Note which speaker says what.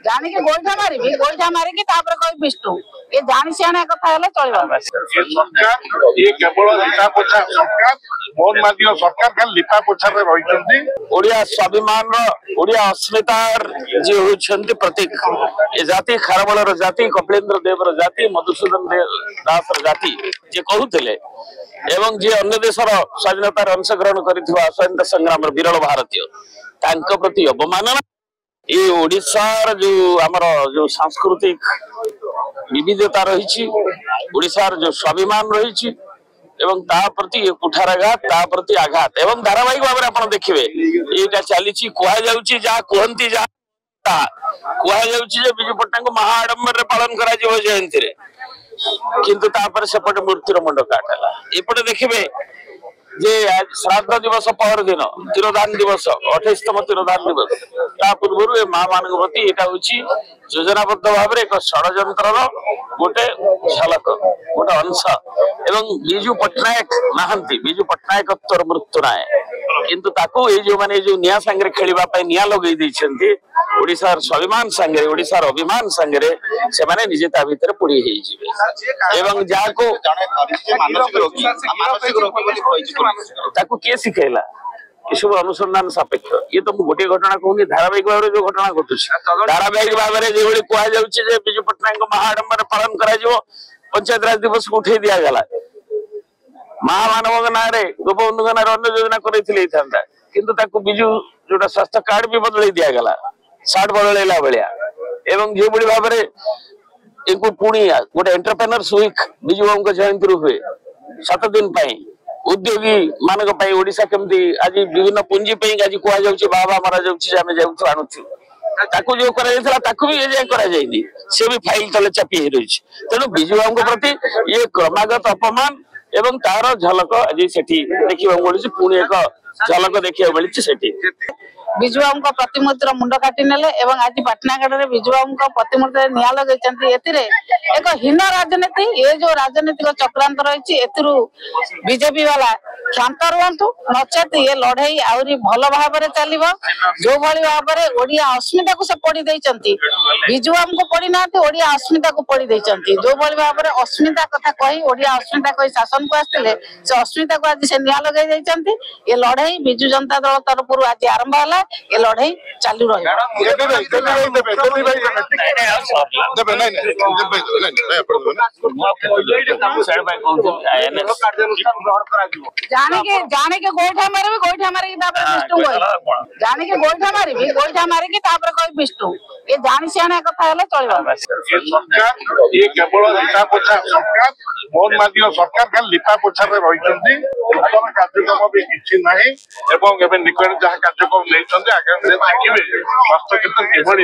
Speaker 1: जानी के गोइठा मारिकी तापर कोई बिष्टु ये जानी सियाना कथा हेले चलिबा।
Speaker 2: सरकार ये केवल लिपा पोछा सरकार मोहन मार्ग सरकार खाली लिपा पोछा रे रहिसंती।
Speaker 3: ओडिया स्वाभिमान ओडिया अस्मितार जे होछंती प्रतीक ए जाति खारबलर जाति कपिलेन्द्र देवर जाति मधुसूदन दास जाति जे कहूथिले एवं जे अन्य देशर स्वाधीनतार अंशग्रहण करिथिबा स्वतंत्र संग्राम विरल भारतीय तांको प्रति अवमानना ये ओडिशार जो आमर जो सांस्कृतिक विविधता रही ओडिशार जो स्वाभिमान रही एवं ता प्रति कुठाराघात ता प्रति आघात एवं धारावाहिक भाव में आप देखिए ये चली कहती जहाँ कहती जहाँ कहुचे विजु पट्टनायक महाआडंबर पालन करा जयंती किंतु तापर सेपटे मृत्युर मुंड काटला एपटे देखिए जे श्राद्ध दिवस पर दिन तिरोधान दिवस 28तम तिरोधान दिवस ता पूर्व माँ मान प्रति यहाँ हूँ योजनाबद्ध भाव एक षड्यंत्र गोटे झलक गोटे अंश एवं विजु पट्टनायक नहांती विजु पट्टनायक मृत्यु नाए किंतु ताको ये जो माने जो निया संगे खेलिबा पय निया लगै दैछंती ओडिसार स्वाभिमान संगे ओडिसार अभिमान संगे से माने निजे ता भीतर पुड़ी हेई जिवे एवं जाको मानसिक रोगी ताको के सिखेला ये सब अनुसंधान सापेक्ष ये तो गोटे घटना कहूनी धारावाहिक भाव जो घटना घटू धारावाहिक भाव में जो कह जाए विजु पट्टनायक महाआडंबर पालन करा पंचायत राज दिवस को उठे दिया गला महामानव ना गोपबंधु ना अन्य योजना कर विजु जो स्वास्थ्य कार्ड भी बदल दिया गला सार्ट बदलैला भाया एवं जो भाव में पुणी गोटे एंटरप्रेन्योर्स वीक विजु बाबू जयंती हुए 7 दिन उद्योगी मान ओडिशा केमती आज विभिन्न पुंजी आज कह बाबा मारा आणुचु जो भी सी भी फाइल तले चापी रही तेणु विजु बाबू प्रति ये क्रमागत अपमान एवं तार झलक आज से देखा मिली पुणी एक झलक देखा मिली से
Speaker 1: विजु बाबू प्रतिमूर्तिर मुंड काटी नेले एवं आज पाटनागढ़ में विजु बाबू प्रतिमूर्ति निया लगे एक हीन राजनीति ये जो राजनीतिक चक्रांत रही बीजेपी वाला क्षांत रुहतु नचेत ये लड़ाई आहरी भल भाव में चलो जो भाव में ओडिया अस्मिता को से पड़ी विजु बाबू को पड़ी ना ओडिया अस्मिता को पड़ी जो भाव में अस्मिता कथा कही ओडिया अस्मिता कही शासन को आसते से अस्मिता को आज से निया लगे ये लड़ाई विजु जनता दल तरफ आज आरंभ है ये लड़ाई चालू जाने के गोइठा मारिकी बिष्टु जाने के गोइठा मारिकी कोई बिष्टु ये जानी सियाना कथा हेले चलिबा।
Speaker 2: सरकार ये केवल लिपा पोछा सरकार मोहन मार्ग सरकार खाली लिपा पोछा रे रहिसंती नूतन कार्यक्रम भी किछि नाही एवं एबे निकट जहाँ कार्यक्रम नहीं आगामी देखिए स्वास्थ्य क्षेत्र किभଳି